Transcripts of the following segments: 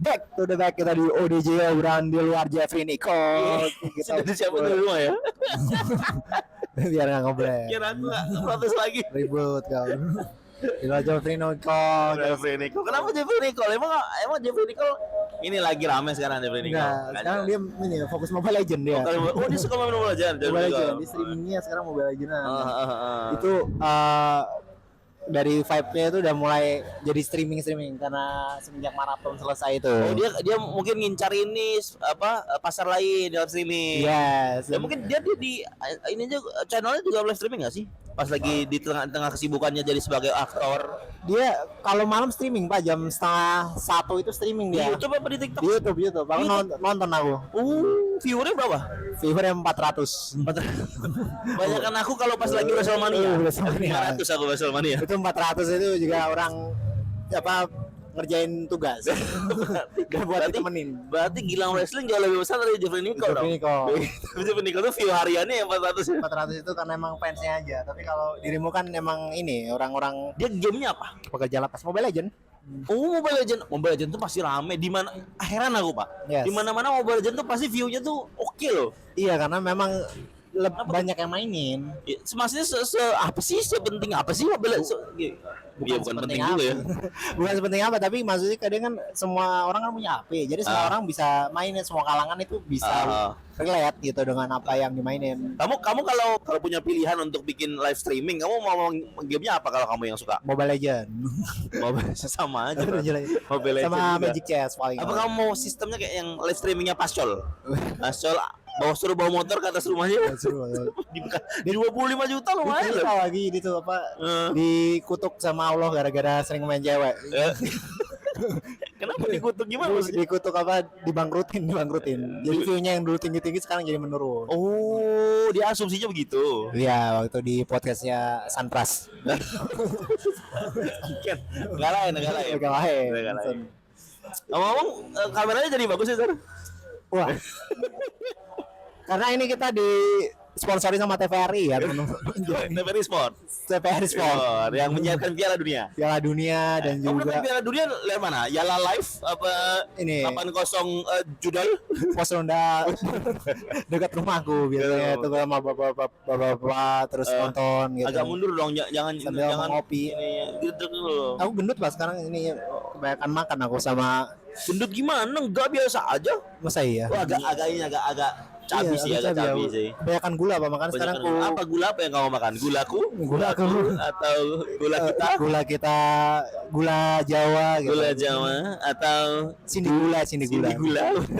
back to the back, kita di ODJ obrolan di luar Jeffrey Nicole. Kita sudah siapin di rumah ya. Biar nggak ngobrol. Biar aku nggak protes lagi. Ribut kau. Di luar Jeffrey Nicole. Jeffrey Nicole. Kenapa Jeffrey Nicole? Emang Jeffrey Nicole ini lagi rame sekarang Jeffrey Nicole. Nah, sekarang dia ini fokus Mobile Legend dia. Oh, dia suka main Mobile Legend. Mobile Legend. Di streamingnya sekarang Mobile Legend. Itu dari vibe-nya itu udah mulai jadi streaming karena semenjak maraton selesai itu. Oh, dia mungkin ngincar ini pasar lain dalam streaming. Yes. Ya mungkin dia di ini aja channelnya juga live streaming nggak sih? Pas lagi di tengah kesibukannya jadi sebagai aktor. Dia kalau malam streaming Pak, jam 12:30 itu streaming dia. Di YouTube apa di TikTok? Di YouTube. Aku nonton aku. Viewernya berapa? Viewernya 400. Banyak kan aku kalau pas lagi WrestleMania. 500 aku WrestleMania. Itu 400 itu juga orang ngerjain tugas. Gak buat ditemenin. Berarti Gilang Wrestling jauh lebih besar dari Jeffrey Nicole dong. Jeffrey Nicole tuh view hariannya yang 400. 400 itu karena emang fansnya aja. Tapi kalau dirimu kan emang ini orang-orang. Dia gamenya apa? Pekerja lapas Mobile Legend. Mobile Legend tuh pasti rame. Di mana? Heran aku Pak. Yes. Di mana-mana Mobile Legend tuh pasti view-nya tuh oke loh. Iya, karena memang banyak yang mainin. Maksudnya apa sih sepenting apa sih Mobile Legend? Bukan penting juga ya. Bukan sepenting apa, tapi maksudnya kadang kan semua orang kan punya HP. Jadi semua orang bisa mainin, semua kalangan itu bisa relate gitu dengan apa yang dimainin. Kamu kalau punya pilihan untuk bikin live streaming, kamu mau gamenya apa kalau kamu yang suka? Mobile Legend. Mobile sama aja. Mobile Legend sama juga. Magic Chess paling. Apa kamu mau sistemnya kayak yang live streamingnya Pascol? Pascol suruh bawa motor ke atas rumahnya. Di 25 juta lumayan loh. Lagi itu dikutuk sama Allah gara-gara sering main cewek. Kenapa dikutuk gimana maksudnya? Dikutuk dibangkrutin. Jadi view-nya yang dulu tinggi-tinggi sekarang jadi menurun. Oh, dia asumsinya begitu. Iya, waktu di podcastnya Sunpras. Enggak lain. Ngomong kameranya jadi bagus ya, Sar? Wah. Karena ini kita di sponsori sama TVRI ya, TVRI Sport yang menyiarkan Piala Dunia dan juga Piala Dunia lewat mana? Yala Live apa ini 80 Judul pos ronda dekat rumahku biasanya itu sama bapak terus nonton gitu. Agak mundur dong, jangan ngopi. Gitu loh. Aku gendut Mas sekarang ini kebanyakan makan aku sama. Gendut gimana? Enggak, biasa aja. Masa iya? Agak cabi sih. Kebanyakan gula apa makan sekarang ku. Apa gula apa yang kamu makan? Gulaku atau gula kita gula Jawa gitu. Gula Jawa atau sindi gula.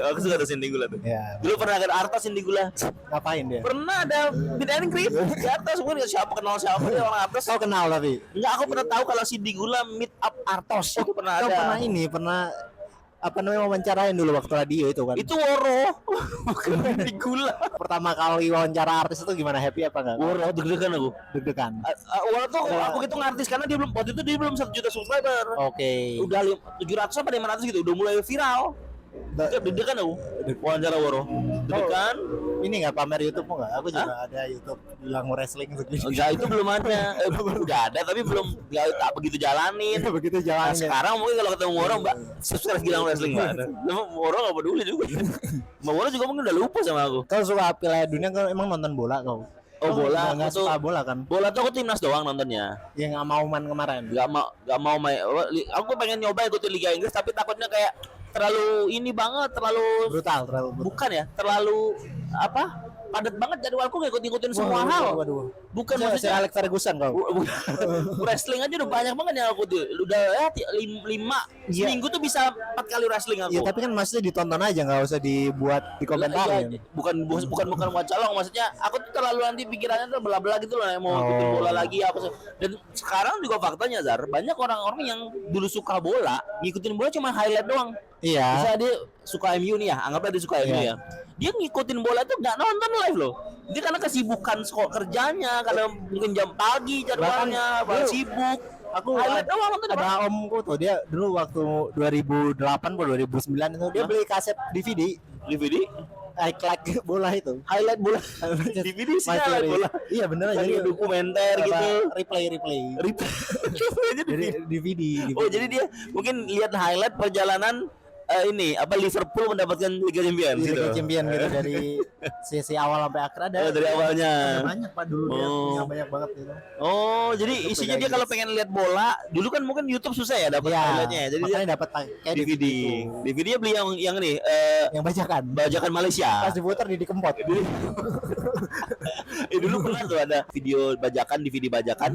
Aku suka tuh sindi gula tuh. Ya. Dulu pernah ada Arta sindi gula. Ngapain dia? Pernah ada meet and greet. Di atas semua siapa kenal siapa dia orang atas. Kau kenal tapi? Enggak, aku pernah tahu kalau sindi gula meet up Artos itu pernah ada. Pernah apa namanya wawancarain dulu waktu radio itu kan. Itu Woro. Bukan di gula. Pertama kali wawancara artis itu gimana, happy apa enggak? Woro deg-degan aku. Woro tuh aku hitung artis karena dia belum 1 juta subscriber. Oke. Udah 700 apa 500 gitu, udah mulai viral. Deg-degan aku. Wawancara Woro. Deg-degan. Ini enggak pamer YouTube enggak? Aku juga ada YouTube bilang wrestling begini. Enggak, itu belum ada. Udah ada tapi belum tak begitu jalanin. Nah, sekarang mungkin kalau ketemu Woro, Mbak, subscribe bilang wrestling enggak ada. Woro enggak peduli juga. Mbak Woro juga mungkin udah lupa sama aku. Kau suka Piala Dunia, kau emang nonton bola kau? Oh, bola, nggak suka bola kan? Bola tuh aku timnas doang nontonnya. Ya nggak mau main kemarin. Nggak mau main. Aku pengen nyoba ikutin Liga Inggris tapi takutnya kayak terlalu brutal. Bukan ya, terlalu padat banget jadwalku, nggak ikutin semua hal. Bukan maksudnya Alex Ferguson kau. Wrestling aja udah banyak banget yang aku tuh. Udah 5 seminggu tuh bisa 4 kali wrestling aku. Iya, tapi kan maksudnya ditonton aja, nggak usah dibuat di komentar. Bukan wacalong, maksudnya aku tuh terlalu nanti pikirannya tuh belah-belah gitu loh, mau ikutin bola lagi apa. Dan sekarang juga faktanya, Zar, banyak orang-orang yang dulu suka bola ngikutin bola cuma highlight doang. Iya. Bisa dia suka MU nih ya, anggaplah dia suka MU ya. Dia ngikutin bola tuh nggak nonton live loh. Dia karena kesibukan kerjanya, karena mungkin jam pagi jadwalnya, sibuk. Aku ada omku tuh, dia dulu waktu 2008 atau 2009 itu dia beli kaset DVD. Highlight bola itu. Highlight bola. DVD sih highlight bola. Iya bener, jadi dokumenter gitu. Replay. Jadi DVD. Oh, jadi dia mungkin lihat highlight perjalanan ini apa Liverpool mendapatkan Liga Champions gitu. Liga Champion gitu dari sesi awal sampai akhir ada. Dari awalnya. Ada banyak Pak dulu dia punya banyak banget gitu. Oh, jadi YouTube isinya dia Inggris. kalau pengen lihat bola, dulu kan mungkin YouTube susah ya dapat highlightnya. Jadi dia makanya dapat kayak DVD. DVD-nya beli yang ini yang bajakan. bajakan Malaysia. Pas diputar di kempot. Dulu pernah tuh ada video bajakan, DVD bajakan,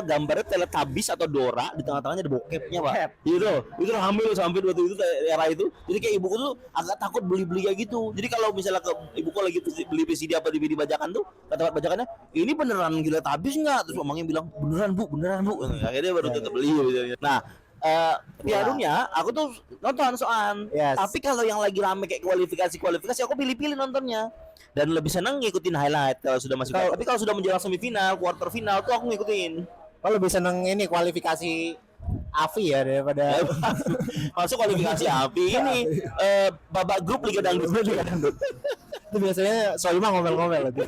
gambarnya Teletubbies atau Dora, di tengah-tengahnya ada bokepnya Pak. Itu hamil sampai waktu itu era itu. Jadi kayak ibuku tuh agak takut beli-beli kayak gitu. Jadi kalau misalnya ibuku lagi beli VCD apa DVD bajakan tuh, kata bajakannya, ini beneran Teletubbies nggak? Terus mamanya bilang beneran bu. Akhirnya baru tetap beli. Nah, Piala Dunia aku tuh nonton soal. Tapi kalau yang lagi rame kayak kualifikasi aku pilih-pilih nontonnya. Dan lebih senang ngikutin highlight kalau sudah masuk. Tapi kalau sudah menjelang semifinal, quarter final tuh aku ngikutin. Kalau lebih seneng ini kualifikasi AFI ya daripada masuk kualifikasi AFI ini babak grup Liga Dangdut. Itu biasanya Soima ngomel-ngomel gitu.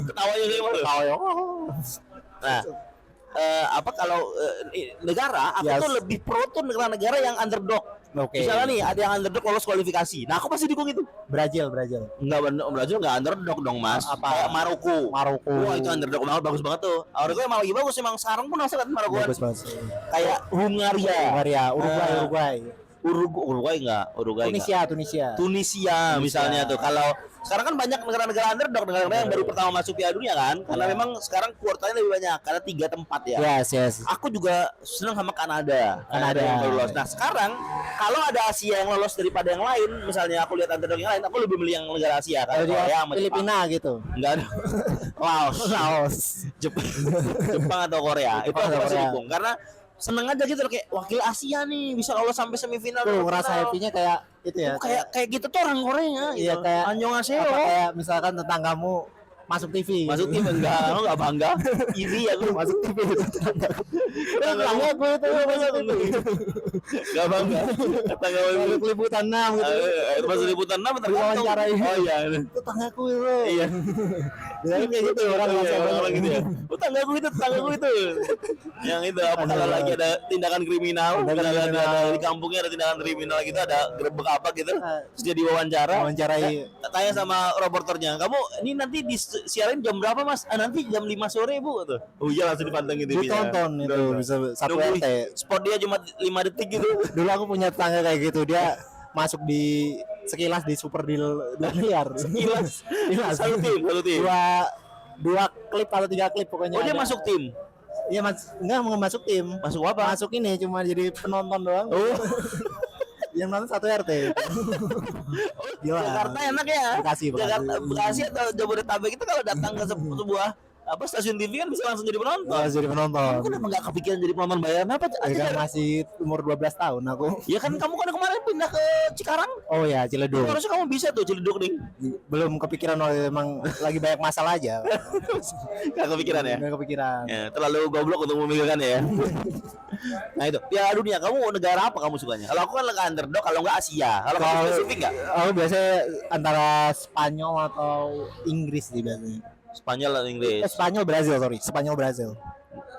Ketawanya kayak mana? Nah, kalau negara aku tuh lebih pro tuh negara-negara yang underdog. Misalnya nih ada yang underdog lolos kualifikasi. Nah, aku pasti dukung itu. Brazil. Enggak, Brazil enggak underdog dong, Mas. Kayak Maroko. Wah, itu underdog banget, bagus banget tuh. Maroko emang lagi bagus, emang sekarang pun asal Maroko. Bagus banget. Kayak Hungaria, Uruguay enggak? Tunisia misalnya tuh. Kalau sekarang kan banyak negara-negara underdog, negara-negara yang baru pertama masuk Piala Dunia kan. Karena memang sekarang kuartalnya lebih banyak karena 3 tempat ya. Yes. Aku juga senang sama Kanada yang baru lolos. Nah, sekarang kalau ada Asia yang lolos daripada yang lain, misalnya aku lihat underdog yang lain, aku lebih milih yang negara Asia kan. Korea sama Filipina Jepang. gitu. Enggak ada. Laos. Jepang atau Korea. Itu aku pasti dukung karena seneng aja gitu loh, kayak wakil Asia nih bisa lolos sampai semifinal. Tuh ngerasa happy-nya kayak itu ya. Kayak gitu tuh orang Korea. Iya gitu. kayak Annyeonghaseyo. kayak misalkan tetanggamu masuk TV. Masuk TV enggak, lo enggak bangga. Ini aku masuk TV tetangga gue itu masuk TV. Enggak bangga. Tetangga gue masuk liputan 6 gitu. Masuk liputan 6 wawancarai. Oh iya. Tetanggaku itu. Iya. Jadi kayak gitu orang gitu ya. Tetanggaku itu. Yang itu apa kalau lagi ada tindakan kriminal, ada di kampungnya ada tindakan kriminal gitu, ada gerebek apa gitu. Terus dia wawancarai. Tanya sama reporternya, "Kamu ini nanti siarin jam berapa Mas?" Nanti jam 5 sore Bu tuh. Oh iya langsung dipantengin TV. Ditonton itu bisa satu RT. Spot dia cuma 5 detik gitu. Dulu aku punya tetangga kayak gitu, dia masuk di sekilas di Super Deal 2 miliar. Sekilas. Satu tim. Dua klip atau 3 klip pokoknya. Oh dia masuk tim. Iya enggak mau masuk tim. Masuk apa? Masuk ini cuma jadi penonton doang. Oh. Yang nonton satu RT. Gila. Jakarta enak ya. Bekasi atau Jabodetabek itu kalau datang ke sebuah stasiun TV kan bisa langsung jadi penonton. Jadi penonton. Kamu kenapa nggak kepikiran jadi penonton bayaran apa? Kan masih umur 12 tahun aku. Ya kan kamu kan kemarin pindah ke Cikarang. Oh ya Ciledug. Harusnya kamu bisa tuh Ciledug nih. Belum kepikiran emang lagi banyak masalah aja. Gak kepikiran ya? Gak kepikiran. Ya, terlalu goblok untuk memikirkan ya. Nah itu Piala Dunia kamu negara apa kamu sukanya? Kalau aku kan negara underdog, kalau nggak Asia. Kalau kamu spesifik nggak? Aku biasanya antara Spanyol atau Inggris sih biasanya. Spanyol atau Inggris? Spanyol Brazil.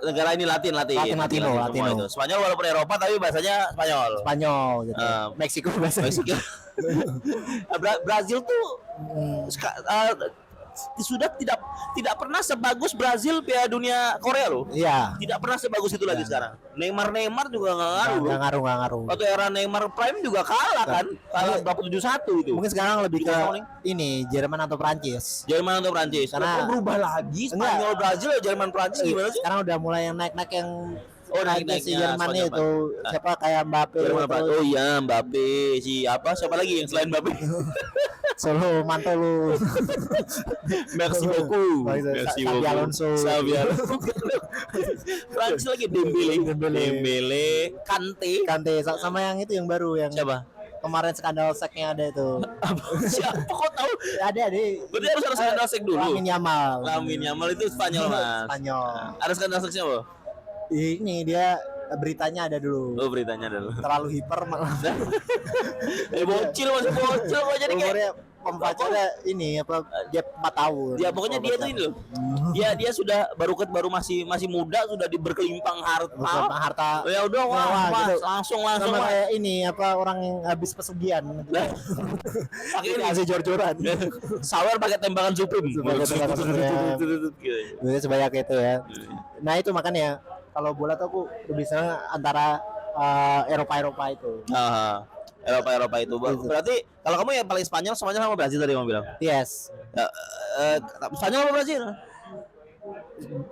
Negara ini Latino. Itu. Spanyol walaupun Eropa tapi bahasanya Spanyol gitu. Meksiko bahasa Meksiko. Brazil tuh sudah tidak pernah sebagus Brazil Piala Dunia Korea loh. Iya. Tidak pernah sebagus itu lagi sekarang. Neymar juga nggak ngaruh. Waktu era Neymar Prime juga kalah kan? Kalah berapa 7-1 itu. Mungkin sekarang lebih ke ini Jerman atau Prancis. Karena berubah lagi Spanyol Brazil ya Jerman Prancis gimana sih? Sekarang udah mulai yang naik yang naik si Jerman itu siapa kayak Mbappe. Oh iya Mbappe siapa lagi yang selain Mbappe? Solo Mantolo. Merci beaucoup. Xabi Alonso. Prancis lagi Dembele, Kante sama yang itu yang baru yang siapa? Kemarin skandal seknya ada itu. Siapa kok tahu? Ada. Berarti harus ada skandal sek dulu. Lamine Yamal itu Spanyol Mas. Ada skandal seknya apa? Ini dia beritanya ada dulu. Oh beritanya ada dulu. Terlalu hiper malah. Bocil masih bocil kok jadi kayak pembacaannya ini apa gap 4 tahun. Ya pokoknya dia tuh ini loh. Dia sudah baru masih muda sudah diberkelimpang harta. Harta. Ya udah wah, gitu. langsung Sama kayak ini apa orang yang habis pesugihan. Pakai ini kasih jor-joran. sawer pakai tembakan Supreme. Gitu sebanyak itu ya. Nah itu makanya kalau bola tuh aku lebih senang antara Eropa itu. Eropa itu. Berarti kalau kamu yang paling Spanyol semuanya sama Brazil tadi kamu bilang. Yes. Spanyol apa Brazil?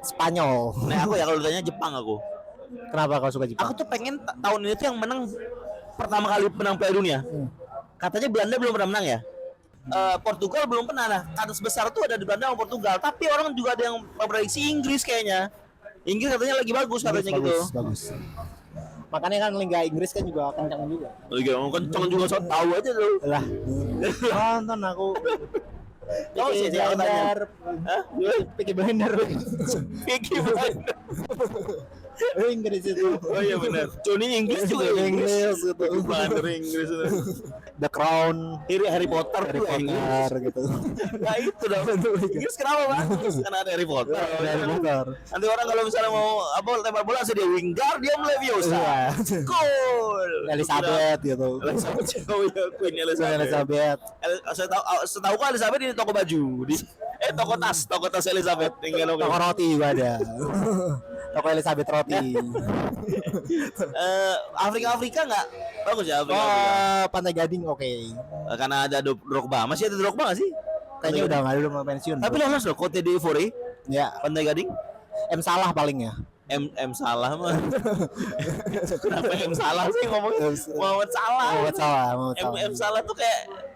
Spanyol. Nah aku ya kalau ditanya Jepang aku. Kenapa kau suka Jepang? Aku tuh pengen tahun ini tuh yang menang pertama kali menang Piala Dunia. Katanya Belanda belum pernah menang ya. Portugal belum pernah. Nah kasus besar tuh ada di Belanda sama Portugal. Tapi orang juga ada yang memprediksi Inggris kayaknya. Inggris katanya lagi bagus katanya gitu. Bagus. Makanya kan Liga Inggris kan juga kencang juga. Liga kencang juga so tahu aja tuh. Lah. Nonton aku. Kau sih dia tanya. Hah? Peaky Blender. Peaky Blender. Inggris itu. Oh iya benar. Johnny Inggris juga Inggris gitu. Blender Inggris itu. The Crown, Harry Potter tuh Inggris gitu. Nah itu dong. Inggris kenapa bagus? Karena ada Harry Potter. Nanti orang kalau misalnya mau apa lempar bola dia Wingardium Leviosa. Cool. Elizabeth gitu. Queen Elizabeth. Setahu aku Elizabeth di toko baju di toko tas Elizabeth tinggal toko roti juga ada. Toko Elizabeth roti. Afrika nggak bagus ya Afrika. Pantai Gading oke. Karena ada Drogba. Masih ada Drogba nggak sih? Kayaknya udah nggak, udah mau pensiun. Tapi lolos loh Cote d'Ivoire. Ya. Pantai Gading. M Salah paling ya. M Salah mah. Kenapa M Salah sih ngomongin Muhammad Salah. M Salah tuh kayak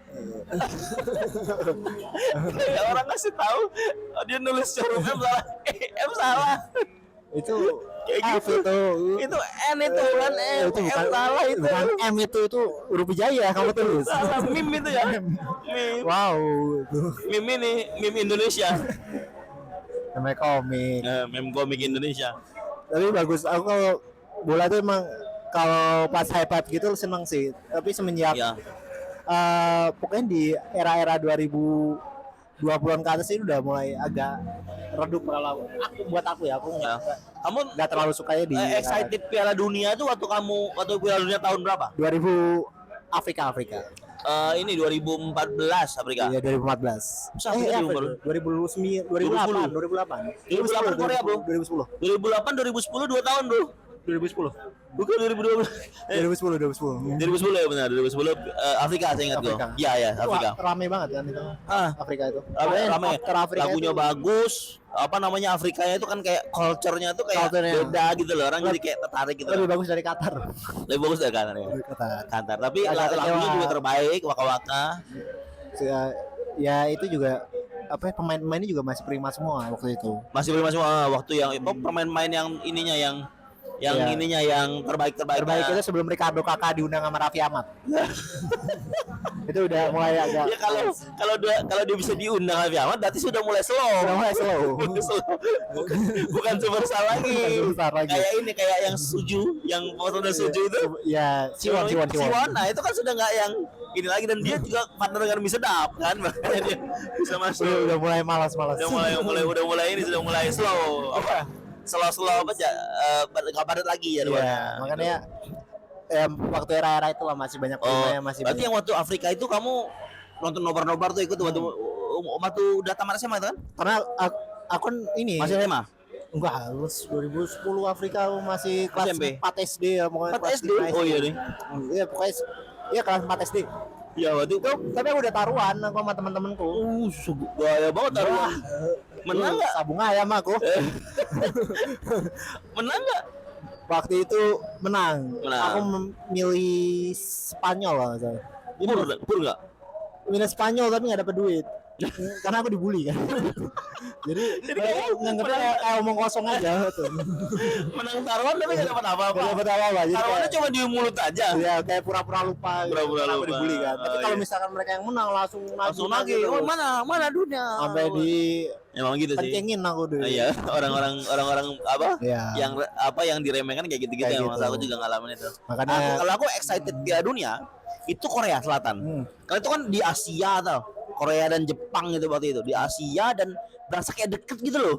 kayak orang ngasih tahu dia nulis huruf M Salah. M Salah. Itu kayak F gitu. Itu N itu kan M. Itu M Salah itu. Bukan M itu huruf Wijaya kamu tulis. Salah meme itu ya. Meme. Wow. Meme ini meme Indonesia. Namanya komik. Meme komik Indonesia. Tapi bagus. Aku kalau bola tuh emang kalau pas hype gitu seneng sih. Tapi semenjak pokoknya di era-era 2020-an ke atas ini udah mulai agak redup kalau aku ya. Kamu nggak terlalu sukanya di excited Piala Dunia itu waktu Piala Dunia tahun berapa? 2000 Afrika. Ini 2014 Afrika. Iya 2014. 2009 2008 Korea bro. 2008 2010 2 tahun bro. 2010. Bukan 2012. 2010 ya benar 2010 Afrika saya ingat gue. Iya Afrika. Rame banget kan itu. Afrika itu. Rame. Lagunya bagus. Apa namanya Afrikanya itu kan kayak culture-nya tuh kayak beda gitu loh. Orang jadi kayak tertarik gitu. Lebih bagus dari Qatar. Lebih bagus dari Qatar ya. Qatar. Tapi lagunya juga terbaik, waka-waka. Ya itu juga apa pemain-pemainnya juga masih prima semua waktu itu. Masih prima semua waktu yang pemain-pemain yang ininya yang ininya yang terbaik itu sebelum Ricardo Kakak diundang sama Raffi Ahmad. Itu udah mulai agak ya kalau dia bisa diundang Raffi Ahmad berarti sudah mulai slow. bukan superstar lagi. Kayak yang Suju yang partner Suju itu ya Siwon. Nah itu kan sudah nggak yang ini lagi dan dia juga partner dengan mie sedap kan makanya dia bisa masuk. Udah mulai malas. Udah mulai ini sudah mulai slow apa aja nggak padat lagi ya makanya waktu era itu lah masih banyak yang masih berarti yang waktu Afrika itu kamu nonton nobar tuh ikut waktu udah tamat SMA itu kan karena aku ini masih SMA enggak harus 2010 Afrika masih kelas SMP. 4 SD ya pokoknya 4 SD oh iya nih iya pokoknya iya kelas 4 SD ya waktu itu tapi aku udah taruhan aku sama teman-temanku gaya banget taruhan menang nggak sabung ayam aku menang nggak waktu itu menang. Aku memilih Spanyol lah saya pur nggak milih Spanyol tapi nggak dapet duit karena aku dibully kan jadi nganggepnya kayak omong kosong aja tuh. Menang taruhan tapi nggak dapat apa-apa jadi taruhannya cuma di mulut aja ya kayak pura-pura lupa aku dibully kan tapi kalau misalkan mereka yang menang langsung lagi oh mana dunia sampai di emang gitu sih kencengin aku dulu iya orang-orang apa ya. yang diremehkan kayak gitu-gitu ya masa aku juga ngalamin itu makanya kalau aku excited Piala Dunia itu Korea Selatan kalau itu kan di Asia tau Korea dan Jepang gitu waktu itu di Asia, dan berasa kayak deket gitu loh.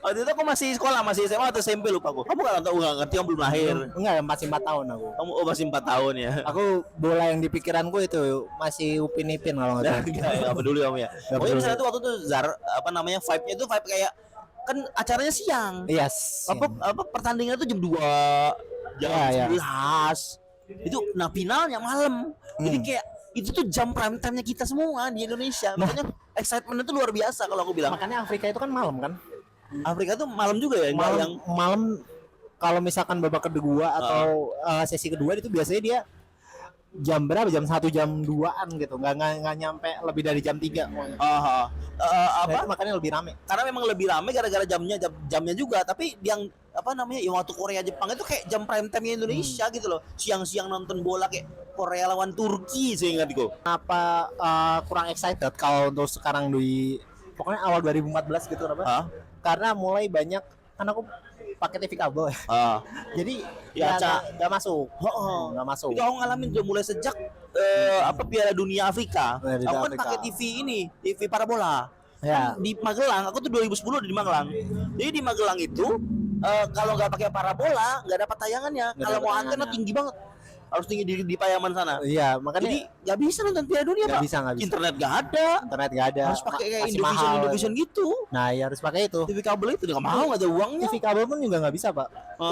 Waktu itu aku masih sekolah, masih SMA atau SMP lupa aku. Kamu nggak ngerti, kamu belum lahir. Enggak, masih 4 tahun aku. Kamu masih 4 tahun ya. Aku bola yang di pikiranku itu masih Upin Ipin kalau nggak salah. Enggak peduli kamu ya. Pokoknya misalnya tuh waktu itu apa namanya, vibe-nya itu vibe kayak kan acaranya siang. Yes. Apa pertandingan itu jam 2, jam Ya, 11. Itu nah finalnya malam. Jadi kayak itu tuh jam prime time-nya kita semua di Indonesia. Makanya excitement itu luar biasa kalau aku bilang. Makanya Afrika itu kan malam kan? Afrika tuh malam juga ya, enggak yang malam kalau misalkan babak kedua atau sesi kedua itu biasanya dia jam berapa? Jam 1, jam 2-an gitu. Enggak nyampe lebih dari jam 3 pokoknya. apa? Nah, makanya lebih rame. Karena memang lebih rame gara-gara jamnya juga, tapi yang apa namanya, yang waktu Korea Jepang itu kayak jam prime time Indonesia gitu loh. Siang-siang nonton bola kayak Korea lawan Turki seingatku. Apa kurang excited kalau untuk sekarang di pokoknya awal 2014 gitu apa? Karena mulai banyak kan aku pakai TV kabel. Jadi ya nggak masuk. Nggak masuk. Itu aku ngalamin udah mulai sejak apa Piala Dunia Afrika. Aku kan pakai TV ini, TV parabola. Ya. Kan di Magelang, aku tuh 2010 di Magelang. Jadi di Magelang itu kalau nggak pakai parabola nggak dapat tayangannya. Kalau mau antena tinggi banget, harus tinggi di Payaman sana. Iya, makanya jadi nggak bisa nonton Piala Dunia, Pak. Nggak bisa. Internet nggak ada. Harus pakai kayak Indovision gitu. Nah, ya harus pakai itu. TV kabel itu nggak mau, nggak ada uangnya. TV kabel pun juga nggak bisa, Pak.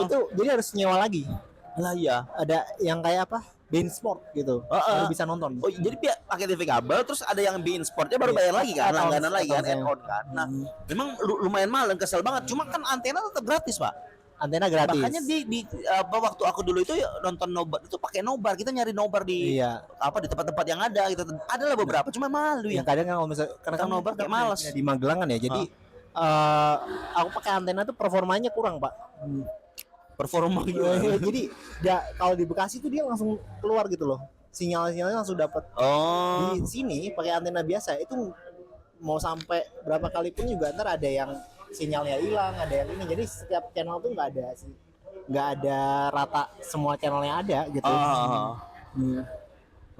Itu jadi harus nyewa lagi. Lah iya. Ada yang kayak apa? Bein Sport gitu. Baru bisa nonton. Oh, jadi pakai TV kabel, terus ada yang Bein Sportnya baru bayar lagi kan, langganan lagi kan, add-on kan. Nah, memang lumayan mahal dan kesel banget. Cuma kan antena tetap gratis, Pak. Antena gratis. Makanya di waktu aku dulu itu ya, nonton nobar itu pakai nobar. Kita nyari nobar di apa di tempat-tempat yang ada gitu. Adalah beberapa, cuma malu ya. Yang kadang kalau misalnya karena kan nobar kayak malas. Di Magelang kan ya. Jadi aku pakai antena tuh performanya kurang, Pak. Performa gitu. Jadi kalau di Bekasi tuh dia langsung keluar gitu loh. Sinyalnya langsung dapat. Di sini pakai antena biasa itu mau sampai berapa kali pun juga ntar ada yang sinyalnya hilang, ada yang ini. Jadi setiap channel tuh nggak ada rata semua channelnya ada gitu.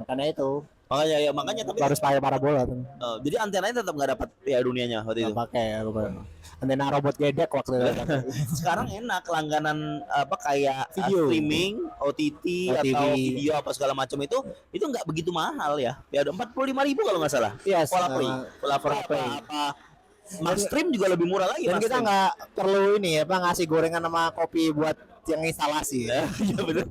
Makanya itu. Makanya tapi harus pakai parabola tuh. Jadi antenanya tetap nggak dapat ya dunianya waktu itu. Pakai antena robot gedek waktu itu. Sekarang enak langganan apa kayak video. Streaming, OTT atau video apa segala macam itu nggak begitu mahal ya. Ya ada 45.000 kalau nggak salah. Yes, Pola free. Mas stream juga lebih murah lagi. Dan kita nggak perlu ini ya, Pak, ngasih gorengan sama kopi buat yang instalasi. Iya benar.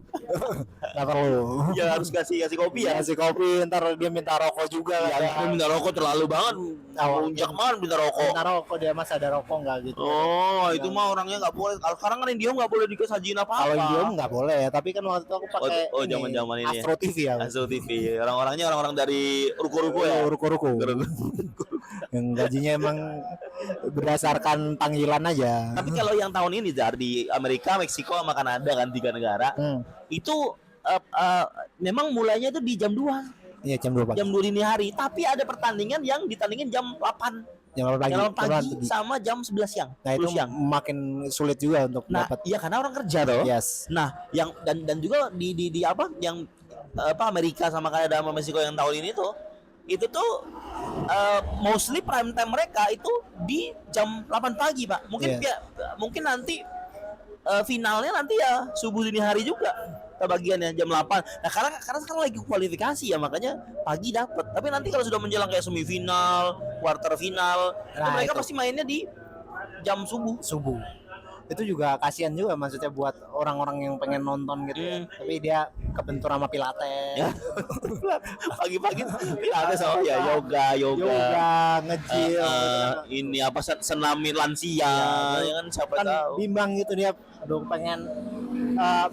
Nggak perlu. Ya harus kasih kopi ya. Kasih kopi, ntar dia minta rokok juga. Ya, dia minta rokok terlalu banget. Puncak banget minta rokok. Minta rokok, dia mas ada rokok nggak gitu. Oh, itu mah orangnya nggak boleh. Kalau sekarang kan Indiom nggak boleh dikasih apa-apa. Kalau Indiom nggak boleh ya, tapi kan waktu itu aku pakai zaman-zaman ini. Astro TV ya. Astro TV. Orang-orangnya orang-orang dari ruko-ruko ya. Ruko-ruko. Yang gajinya emang berdasarkan panggilan aja. Tapi kalau yang tahun ini di Amerika, Meksiko sama Kanada kan 3 negara. Itu memang mulainya itu di jam 2. Iya, jam 2 pagi. Jam 2 dini hari, tapi ada pertandingan yang ditandingin jam 8. Jam 8 pagi sama jam 11 siang. Nah, itu siang. Makin sulit juga untuk dapat. Iya, karena orang kerja toh. Yes. Nah, yang dan juga di apa yang Amerika sama Kanada sama Meksiko yang tahun ini tuh itu tuh mostly prime time mereka itu di jam 8 pagi, Pak. Mungkin nanti finalnya nanti ya subuh dini hari juga. Bagiannya jam 8. Nah, karena sekarang lagi kualifikasi ya, makanya pagi dapat. Tapi nanti kalau sudah menjelang kayak semifinal, quarter final, mereka pasti mainnya di jam subuh. Itu juga kasihan juga maksudnya buat orang-orang yang pengen nonton gitu. Tapi dia kebentur sama pilates. Ya. Pagi-pagi pilates yoga, nge-gym, ini apa senam lansia, ya kan siapa kan tahu. Bimbang gitu dia. Aduh, pengen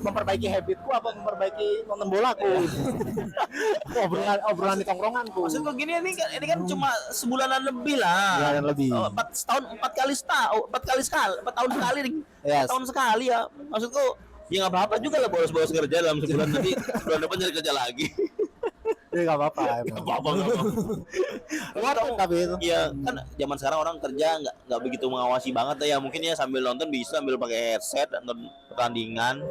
memperbaiki habitku apa memperbaiki nonton bolaku. obrolan di tongkronganku. Maksudku gini, ini kan cuma sebulanan lebih lah. Sebulanan lebih. 4 tahun sekali nih. Yes. 4 tahun sekali ya. Maksudku ya nggak apa-apa juga lah bolos-bolos kerja dalam sebulan, nanti bulan depan cari kerja lagi. Ya nggak apa-apa. Nggak apa-apa. Tapi itu. Iya kan zaman sekarang orang kerja nggak begitu mengawasi banget ya. Mungkin ya sambil nonton bisa sambil pakai headset nonton pertandingan.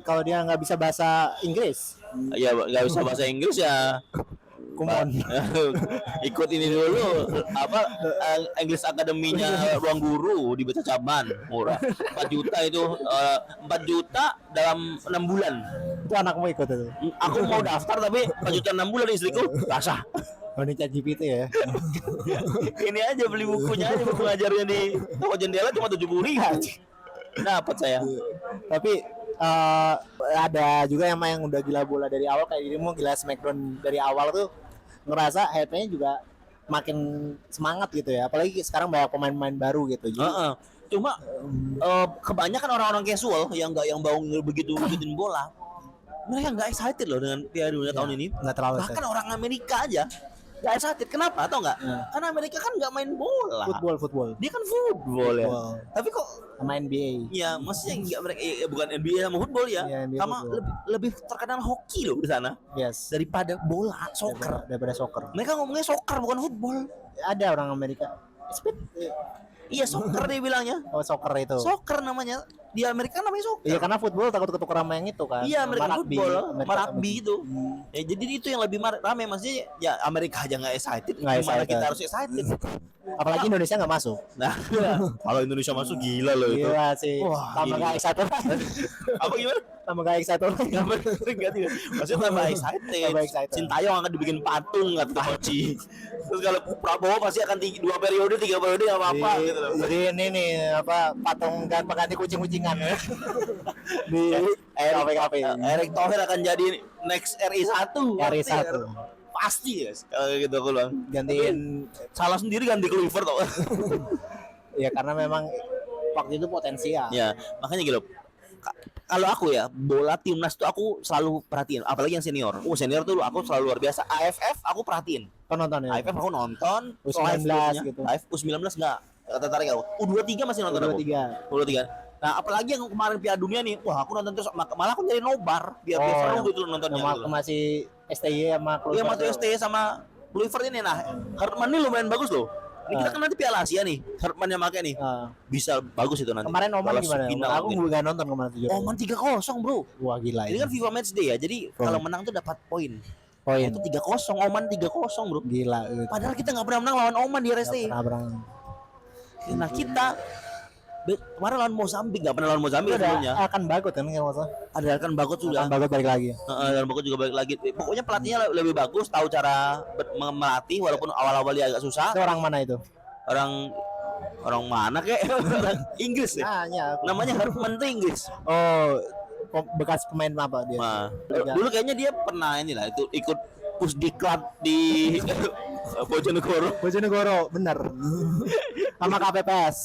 Kalau dia nggak bisa bahasa Inggris. Ya nggak bisa bahasa Inggris ya Kumon. Ikut ini dulu apa English Akademinya Ruang Guru di Beca Caban, murah. 4 juta itu 4 juta dalam 6 bulan. Itu anakmu ikut itu. Aku mau daftar tapi 4 juta 6 bulan istriku basah. Oh, ini ChatGPT ya. Ini aja beli bukunya aja, buku ngajarnya di toko jendela cuma 70.000. Dapat saya. Tapi ada juga yang udah gila bola dari awal kayak dirimu gila Smackdown dari awal tuh ngerasa hype-nya juga makin semangat gitu ya. Apalagi sekarang banyak pemain-pemain baru gitu. Jadi, cuma kebanyakan orang-orang casual yang bau begitu begituin bola. Mereka nggak excited loh dengan Piala Dunia tahun ini. Nggak terlalu. Bahkan orang Amerika aja nggak excited. Kenapa? Atau nggak? Karena Amerika kan nggak main bola. Football. Dia kan football ya. Tapi kok sama NBA? Ya, maksudnya nggak mereka bukan NBA sama football ya. Sama lebih terkenal hoki loh di sana. Yes. Daripada bola, soccer. Daripada soccer. Mereka ngomongnya soccer bukan football. Ada orang Amerika. Iya, soccer dia bilangnya. Oh, soccer itu. Soccer namanya. Di Amerika namanya soccer. Iya, karena football takut ketukar sama yang itu kan. Iya, Amerika football, rugby itu. Ya, jadi itu yang lebih rame, maksudnya ya Amerika aja nggak excited, gimana kita harus excited. Apalagi Indonesia nggak masuk. Nah, kalau Indonesia masuk gila loh itu. Gila sih. Tambah nggak excited. Apa gimana? Tambah nggak excited. Maksudnya tambah excited. Sintayong akan dibikin patung kata Koci. Terus kalau Prabowo pasti akan 2 periode 3 periode nggak apa-apa gitu loh. Jadi ini nih apa patung dan pengganti kucing-kucingan di KPKP. Erick Thohir akan jadi next RI1. RI1. Pasti ya kalau gitu aku bilang. Gantiin salah sendiri ganti Kluivert toh. Ya karena memang waktu itu potensial. Ya, makanya gitu. Kalau aku ya, bola timnas tuh aku selalu perhatiin, apalagi yang senior. Senior tuh aku selalu luar biasa. AFF aku perhatiin. Kau nonton ya? AFF aku nonton, U19 gitu. Live U19 enggak. Tertarik aku. U23 masih nonton aku. U23. Nah, apalagi yang kemarin Piala Dunia nih. Wah, aku nonton terus malah aku nyari nobar biar seru gitu nontonnya. Masih STY sama Kluivert. Iya, masih STY sama Kluivert ini. Nah, Hartman ini lumayan bagus loh. Ini kita kan nanti Piala Asia nih. Hartman yang pakai nih. Bisa bagus itu nanti. Kemarin Oman gimana? Aku enggak nonton kemarin 7. Oman 3-0, Bro. Wah, gila. Ini kan FIFA Match Day ya. Jadi kalau menang tuh dapat poin. Itu 3-0, Oman 3-0, Bro. Gila. Padahal kita enggak pernah menang lawan Oman di RST. Nah, kita kemarin lawan Mozambik, nggak pernah lawan Mozambik sebelumnya. Akan bagut kan nggak masalah. Ada akan bagut juga. Akan bagut balik lagi. Dan bagut juga balik lagi. Pokoknya pelatihnya lebih bagus, tahu cara melatih walaupun awal-awal dia agak susah. Itu orang mana itu? Orang mana kek? Inggris ya. Namanya Hartman tuh Inggris. Oh, bekas pemain apa dia? Dulu kayaknya dia pernah inilah itu ikut Pusdiklat di Bojonegoro, benar. Sama KPPS.